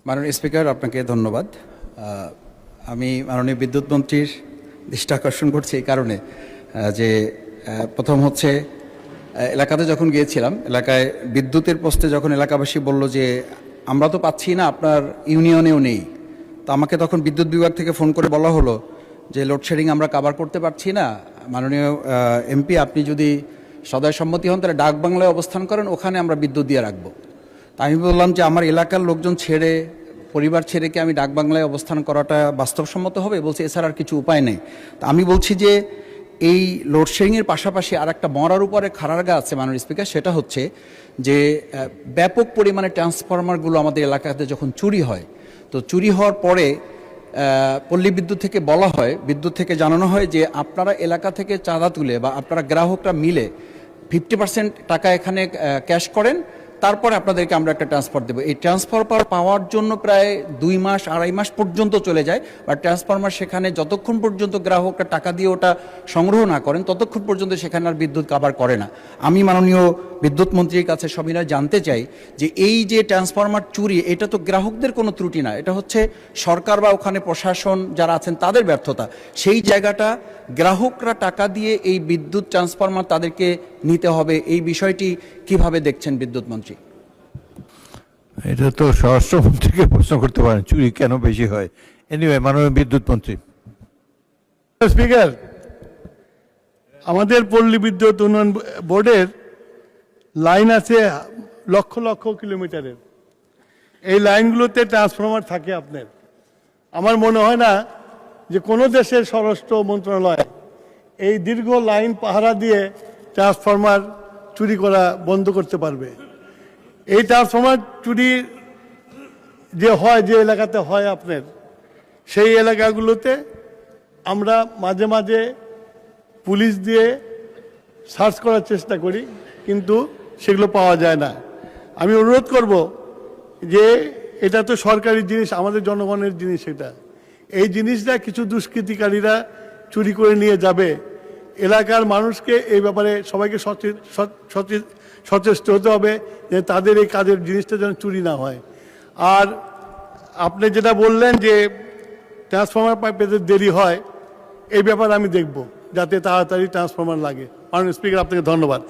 মাননীয় স্পিকার, আপনাকে ধন্যবাদ। আমি মাননীয় বিদ্যুৎ মন্ত্রীর দৃষ্টি আকর্ষণ করছি এই কারণে যে প্রথম হচ্ছে এলাকাতে যখন গিয়েছিলাম, এলাকায় বিদ্যুতের পোস্টে যখন এলাকাবাসী বলল যে আমরা তো পাচ্ছি না, আপনার ইউনিয়নেও নেই, তো আমাকে তখন বিদ্যুৎ বিভাগ থেকে ফোন করে বলা হলো যে লোডশেডিং আমরা কাভার করতে পারছি না, মাননীয় এমপি আপনি যদি সদয় সম্মতি হন তাহলে ডাকবাংলায় অবস্থান করেন, ওখানে আমরা বিদ্যুৎ দিয়ে রাখবো। তা আমি বললাম যে আমার এলাকার লোকজন ছেড়ে, পরিবার ছেড়ে কি আমি ডাকবাংলায় অবস্থান করাটা বাস্তবসম্মত হবে? বলছে এছাড়া আর কিছু উপায় নেই। তা আমি বলছি যে এই লোডশেডিংয়ের পাশাপাশি আর একটা মরার উপরে খাড়ারগা আছে মাননীয় স্পিকার, সেটা হচ্ছে যে ব্যাপক পরিমাণে ট্রান্সফরমারগুলো আমাদের এলাকাতে যখন চুরি হয়, তো চুরি হওয়ার পরে পল্লী বিদ্যুৎ থেকে বলা হয়, বিদ্যুৎ থেকে জানানো হয় যে আপনারা এলাকা থেকে চাঁদা তুলে বা আপনারা গ্রাহকরা মিলে 50% টাকা এখানে ক্যাশ করেন, তারপরে আপনাদেরকে আমরা একটা ট্রান্সফার দেবো। এই ট্রান্সফার পাওয়ার জন্য প্রায় 2 মাস 2.5 মাস পর্যন্ত চলে যায়, বা ট্রান্সফরমার সেখানে যতক্ষণ পর্যন্ত গ্রাহকরা টাকা দিয়ে ওটা সংগ্রহ না করেন ততক্ষণ পর্যন্ত সেখানে আর বিদ্যুৎ কাভার করে না। আমি মাননীয় বিদ্যুৎ মন্ত্রীর কাছে সবিনয় জানতে চাই যে এই যে ট্রান্সফরমার চুরি, এটা তো গ্রাহকদের কোনো ত্রুটি না, এটা হচ্ছে সরকার বা ওখানে প্রশাসন যারা আছেন তাদের ব্যর্থতা। সেই জায়গাটা গ্রাহকরা টাকা দিয়ে এই বিদ্যুৎ ট্রান্সফরমার তাদেরকে নিতে হবে, এই বিষয়টি কিভাবে দেখছেন বিদ্যুৎ মন্ত্রী? এটা তো স্বরাষ্ট্রমন্ত্রীকে প্রশ্ন করতে পারেন, চুরি কেন বেশি হয়। এনিওয়ে, মাননীয় বিদ্যুৎ মন্ত্রী। স্পিকার, আমাদের পল্লী বিদ্যুৎ উন্নয়ন বোর্ডের লাইন আছে লক্ষ লক্ষ কিলোমিটারের। এই লাইনগুলোতে ট্রান্সফরমার থাকে আপনার। আমার মনে হয় না যে কোনো দেশের স্বরাষ্ট্র মন্ত্রণালয় এই দীর্ঘ লাইন পাহারা দিয়ে ট্রান্সফরমার চুরি করা বন্ধ করতে পারবে। এই ট্রান্সফরমার চুরি যে হয়, যে এলাকাতে হয় আপনার, সেই এলাকাগুলোতে আমরা মাঝে মাঝে পুলিশ দিয়ে সার্চ করার চেষ্টা করি, কিন্তু সেগুলো পাওয়া যায় না। আমি অনুরোধ করব যে এটা তো সরকারি জিনিস, আমাদের জনগণের জিনিস, এটা এই জিনিসটা কিছু দুষ্কৃতিকারীরা চুরি করে নিয়ে যাবে। এলাকার মানুষকে এই ব্যাপারে সবাইকে সচেষ্ট হতে হবে যে তাদের এই কাজের জিনিসটা যেন চুরি না হয়। আর আপনি যেটা বললেন যে ট্রান্সফরমার পেতে দেরি হয়, এই ব্যাপারে আমি দেখব যাতে তাড়াতাড়ি ট্রান্সফরমার লাগে। মাননীয় স্পিকার, আপনাকে ধন্যবাদ।